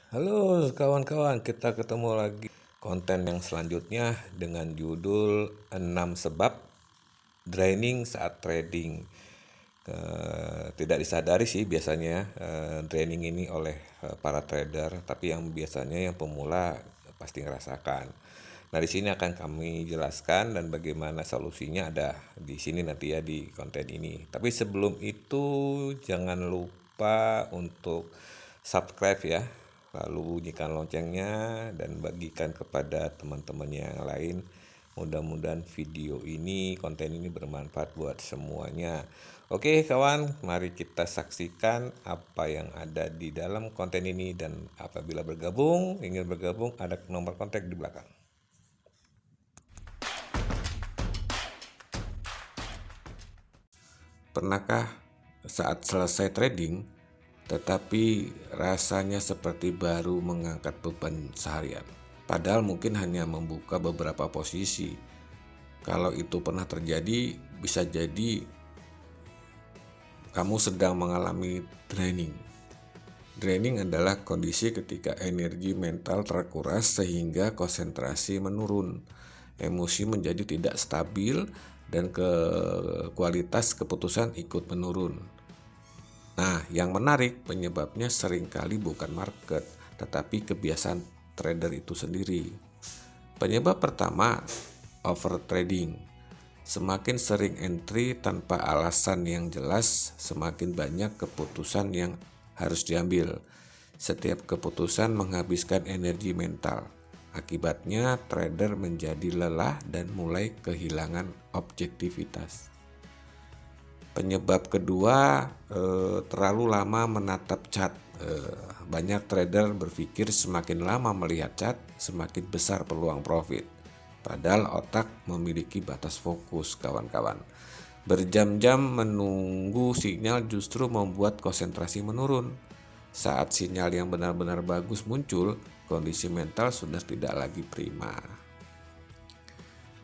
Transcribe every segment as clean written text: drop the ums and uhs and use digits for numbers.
Halo kawan-kawan, kita ketemu lagi konten yang selanjutnya dengan judul 6 sebab draining saat trading. Tidak disadari sih biasanya draining ini oleh para trader, tapi yang biasanya yang pemula pasti ngerasakan. Nah, di sini akan kami jelaskan dan bagaimana solusinya ada di sini nanti ya di konten ini. Tapi sebelum itu jangan lupa untuk subscribe ya, lalu bunyikan loncengnya dan bagikan kepada teman-teman yang lain. Mudah-mudahan video ini, konten ini bermanfaat buat semuanya. Oke kawan, mari kita saksikan apa yang ada di dalam konten ini, dan apabila ingin bergabung, ada nomor kontak di belakang. Pernahkah saat selesai trading, tetapi rasanya seperti baru mengangkat beban seharian? Padahal mungkin hanya membuka beberapa posisi. Kalau itu pernah terjadi, bisa jadi kamu sedang mengalami draining. Draining adalah kondisi ketika energi mental terkuras sehingga konsentrasi menurun, emosi menjadi tidak stabil, dan kualitas keputusan ikut menurun. Nah, yang menarik penyebabnya seringkali bukan market, tetapi kebiasaan trader itu sendiri. Penyebab pertama, over trading. Semakin sering entry tanpa alasan yang jelas, semakin banyak keputusan yang harus diambil. Setiap keputusan menghabiskan energi mental. Akibatnya, trader menjadi lelah dan mulai kehilangan objektivitas. Penyebab kedua, terlalu lama menatap chart. Banyak trader berpikir semakin lama melihat chart, semakin besar peluang profit. Padahal otak memiliki batas fokus, kawan-kawan. Berjam-jam menunggu sinyal justru membuat konsentrasi menurun. Saat sinyal yang benar-benar bagus muncul, kondisi mental sudah tidak lagi prima.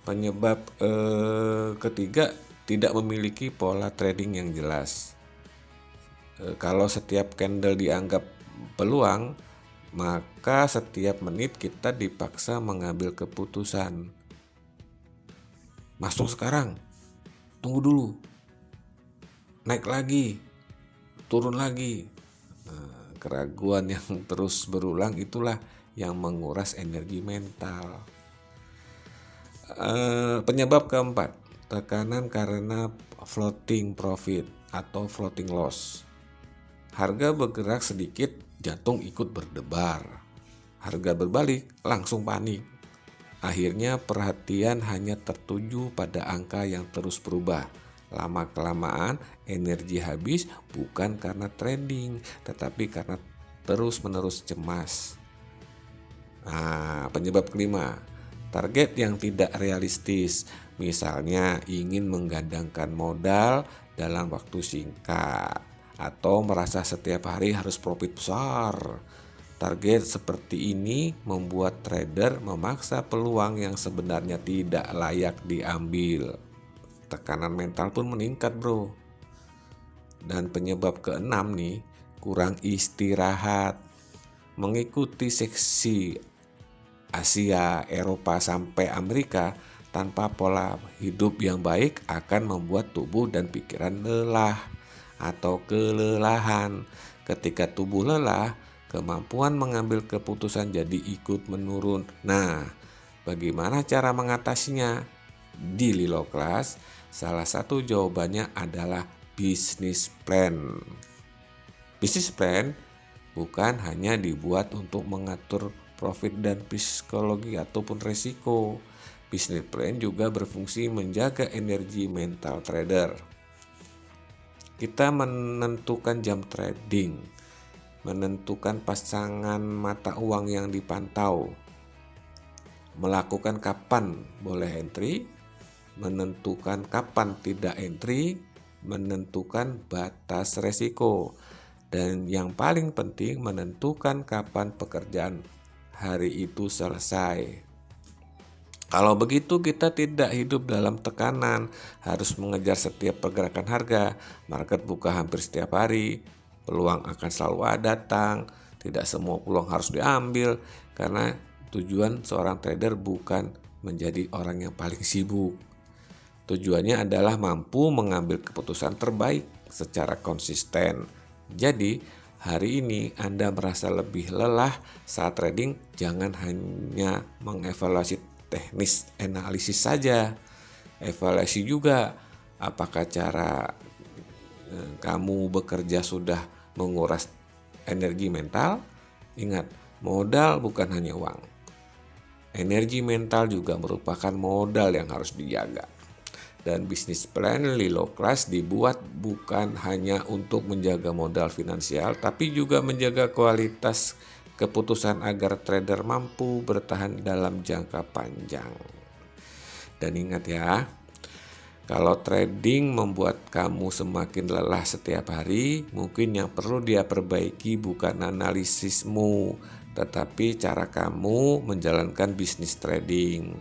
Penyebab ketiga, tidak memiliki pola trading yang jelas. Kalau setiap candle dianggap peluang, maka setiap menit kita dipaksa mengambil keputusan. Masuk sekarang, tunggu dulu, naik lagi, turun lagi. Keraguan yang terus berulang itulah yang menguras energi mental. Penyebab keempat, tekanan karena floating profit atau floating loss. Harga bergerak sedikit, jantung ikut berdebar. Harga berbalik, langsung panik. Akhirnya perhatian hanya tertuju pada angka yang terus berubah. Lama-kelamaan energi habis bukan karena trading, tetapi karena terus-menerus cemas. Nah, penyebab kelima, target yang tidak realistis. Misalnya ingin menggandangkan modal dalam waktu singkat, atau merasa setiap hari harus profit besar. Target seperti ini membuat trader memaksa peluang yang sebenarnya tidak layak diambil. Tekanan mental pun meningkat, bro. Dan penyebab keenam nih, kurang istirahat. Mengikuti seksi Asia, Eropa sampai Amerika tanpa pola hidup yang baik akan membuat tubuh dan pikiran lelah atau kelelahan. Ketika tubuh lelah, kemampuan mengambil keputusan jadi ikut menurun. Nah, bagaimana cara mengatasinya? Di Lilo Class, salah satu jawabannya adalah bisnis plan. Bisnis plan bukan hanya dibuat untuk mengatur profit dan psikologi ataupun resiko. Bisnis plan juga berfungsi menjaga energi mental trader. Kita menentukan jam trading, menentukan pasangan mata uang yang dipantau, melakukan kapan boleh entry, menentukan kapan tidak entry, menentukan batas resiko, dan yang paling penting menentukan kapan pekerjaan hari itu selesai. Kalau begitu kita tidak hidup dalam tekanan, harus mengejar setiap pergerakan harga. Market buka hampir setiap hari, peluang akan selalu datang. Tidak semua peluang harus diambil, karena tujuan seorang trader bukan menjadi orang yang paling sibuk. Tujuannya adalah mampu mengambil keputusan terbaik secara konsisten. Jadi, hari ini Anda merasa lebih lelah saat trading, jangan hanya mengevaluasi teknis analisis saja. Evaluasi juga apakah cara kamu bekerja sudah menguras energi mental. Ingat, modal bukan hanya uang. Energi mental juga merupakan modal yang harus dijaga. Dan bisnis plan Lilo Class dibuat bukan hanya untuk menjaga modal finansial, tapi juga menjaga kualitas keputusan agar trader mampu bertahan dalam jangka panjang. Dan ingat ya, kalau trading membuat kamu semakin lelah setiap hari, mungkin yang perlu dia perbaiki bukan analisismu, tetapi cara kamu menjalankan bisnis trading.